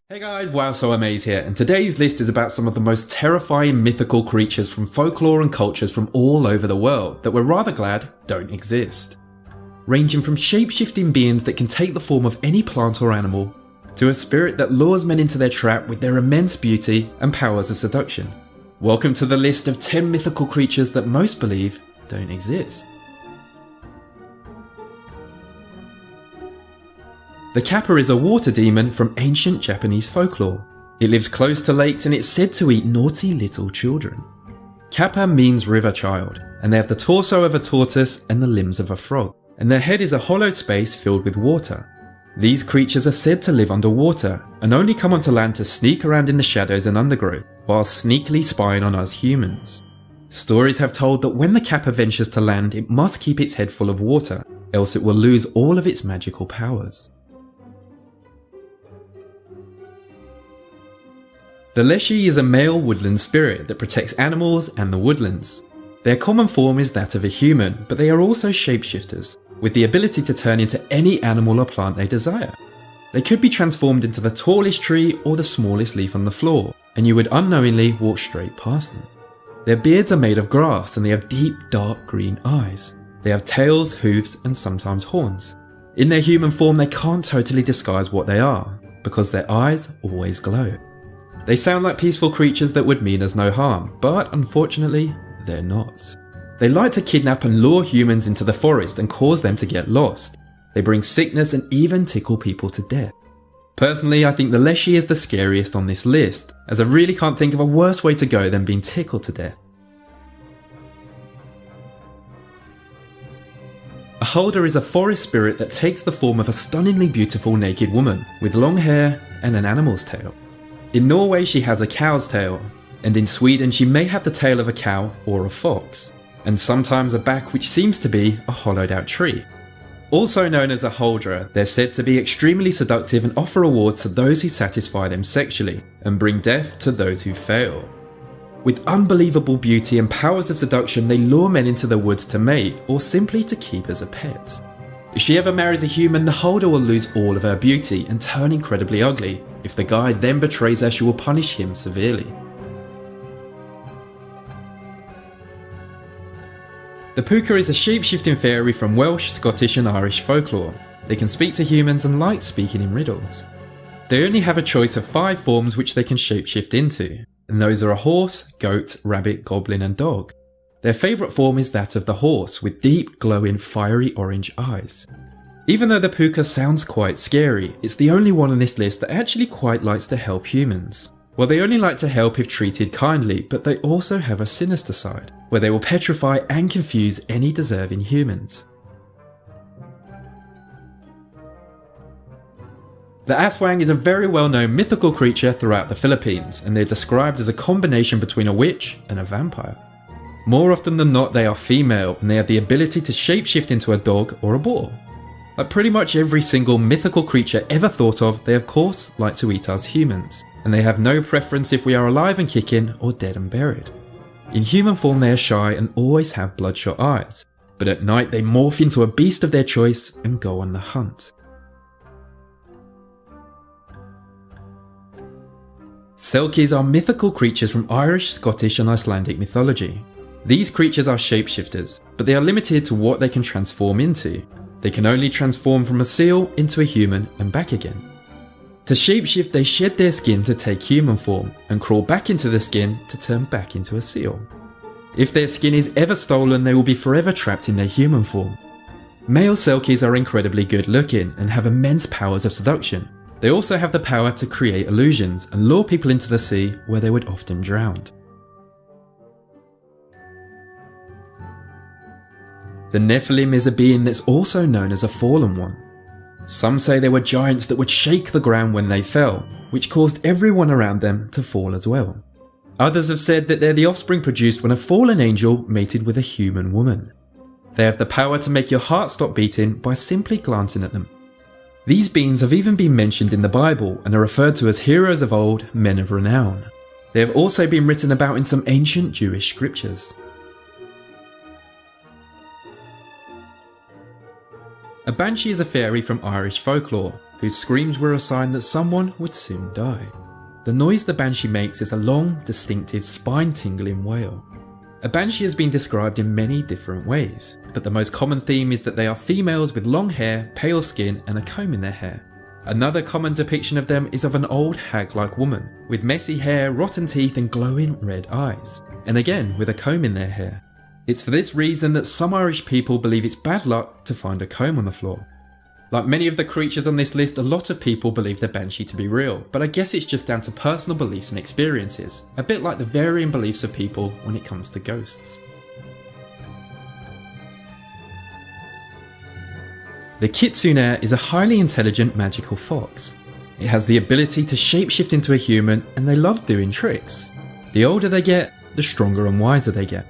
Hey guys, Wow So Amaze here, and today's list is about some of the most terrifying mythical creatures from folklore and cultures from all over the world that we're rather glad don't exist. Ranging from shape-shifting beings that can take the form of any plant or animal, to a spirit that lures men into their trap with their immense beauty and powers of seduction. Welcome to the list of 10 mythical creatures that most believe don't exist. The kappa is a water demon from ancient Japanese folklore. It lives close to lakes and it's said to eat naughty little children. Kappa means river child, and they have the torso of a tortoise and the limbs of a frog, and their head is a hollow space filled with water. These creatures are said to live underwater, and only come onto land to sneak around in the shadows and undergrowth, while sneakily spying on us humans. Stories have told that when the kappa ventures to land, it must keep its head full of water, else it will lose all of its magical powers. The leshy is a male woodland spirit that protects animals and the woodlands. Their common form is that of a human, but they are also shapeshifters, with the ability to turn into any animal or plant they desire. They could be transformed into the tallest tree or the smallest leaf on the floor, and you would unknowingly walk straight past them. Their beards are made of grass and they have deep dark green eyes. They have tails, hooves and sometimes horns. In their human form they can't totally disguise what they are, because their eyes always glow. They sound like peaceful creatures that would mean us no harm, but unfortunately, they're not. They like to kidnap and lure humans into the forest and cause them to get lost. They bring sickness and even tickle people to death. Personally, I think the leshy is the scariest on this list, as I really can't think of a worse way to go than being tickled to death. A holder is a forest spirit that takes the form of a stunningly beautiful naked woman with long hair and an animal's tail. In Norway she has a cow's tail, and in Sweden she may have the tail of a cow or a fox, and sometimes a back which seems to be a hollowed out tree. Also known as a holder, they're said to be extremely seductive and offer rewards to those who satisfy them sexually, and bring death to those who fail. With unbelievable beauty and powers of seduction, they lure men into the woods to mate, or simply to keep as a pet. If she ever marries a human, the holder will lose all of her beauty and turn incredibly ugly. If the guy then betrays her, she will punish him severely. The puka is a shape-shifting fairy from Welsh, Scottish and Irish folklore. They can speak to humans and like speaking in riddles. They only have a choice of 5 forms which they can shapeshift into, and those are a horse, goat, rabbit, goblin and dog. Their favourite form is that of the horse, with deep, glowing, fiery orange eyes. Even though the puka sounds quite scary, it's the only one on this list that actually quite likes to help humans. Well, they only like to help if treated kindly, but they also have a sinister side, where they will petrify and confuse any deserving humans. The aswang is a very well-known mythical creature throughout the Philippines, and they're described as a combination between a witch and a vampire. More often than not, they are female, and they have the ability to shapeshift into a dog or a boar. Like pretty much every single mythical creature ever thought of, they of course like to eat us humans, and they have no preference if we are alive and kicking or dead and buried. In human form they are shy and always have bloodshot eyes, but at night they morph into a beast of their choice and go on the hunt. Selkies are mythical creatures from Irish, Scottish and Icelandic mythology. These creatures are shapeshifters, but they are limited to what they can transform into. They can only transform from a seal into a human and back again. To shapeshift, they shed their skin to take human form and crawl back into the skin to turn back into a seal. If their skin is ever stolen, they will be forever trapped in their human form. Male Selkies are incredibly good looking and have immense powers of seduction. They also have the power to create illusions and lure people into the sea where they would often drown. The Nephilim is a being that's also known as a fallen one. Some say they were giants that would shake the ground when they fell, which caused everyone around them to fall as well. Others have said that they're the offspring produced when a fallen angel mated with a human woman. They have the power to make your heart stop beating by simply glancing at them. These beings have even been mentioned in the Bible and are referred to as heroes of old, men of renown. They have also been written about in some ancient Jewish scriptures. A banshee is a fairy from Irish folklore. whose screams were a sign that someone would soon die. The noise the banshee makes is a long, distinctive, spine-tingling wail. A banshee has been described in many different ways, but the most common theme is that they are females with long hair, pale skin, and a comb in their hair. Another common depiction of them is of an old hag-like woman, with messy hair, rotten teeth, and glowing red eyes, and again with a comb in their hair. It's for this reason that some Irish people believe it's bad luck to find a comb on the floor. Like many of the creatures on this list, a lot of people believe the banshee to be real, but I guess it's just down to personal beliefs and experiences, a bit like the varying beliefs of people when it comes to ghosts. The kitsune is a highly intelligent magical fox. It has the ability to shapeshift into a human, and they love doing tricks. The older they get, the stronger and wiser they get.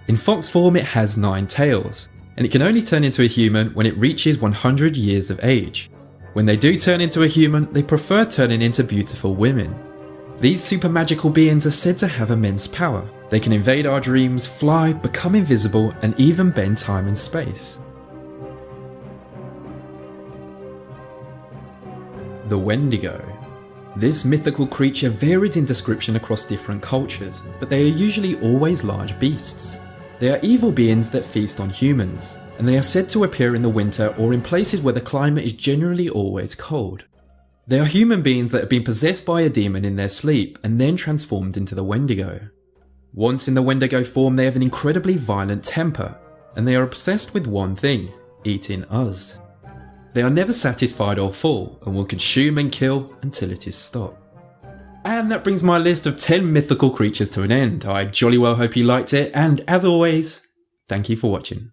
In fox form it has 9 tails, and it can only turn into a human when it reaches 100 years of age. When they do turn into a human, they prefer turning into beautiful women. These super magical beings are said to have immense power. They can invade our dreams, fly, become invisible, and even bend time and space. The Wendigo. This mythical creature varies in description across different cultures, but they are usually always large beasts. They are evil beings that feast on humans, and they are said to appear in the winter or in places where the climate is generally always cold. They are human beings that have been possessed by a demon in their sleep and then transformed into the Wendigo. Once in the Wendigo form, they have an incredibly violent temper, and they are obsessed with one thing: eating us. They are never satisfied or full, and will consume and kill until it is stopped. And that brings my list of 10 mythical creatures to an end. I jolly well hope you liked it, and as always, thank you for watching.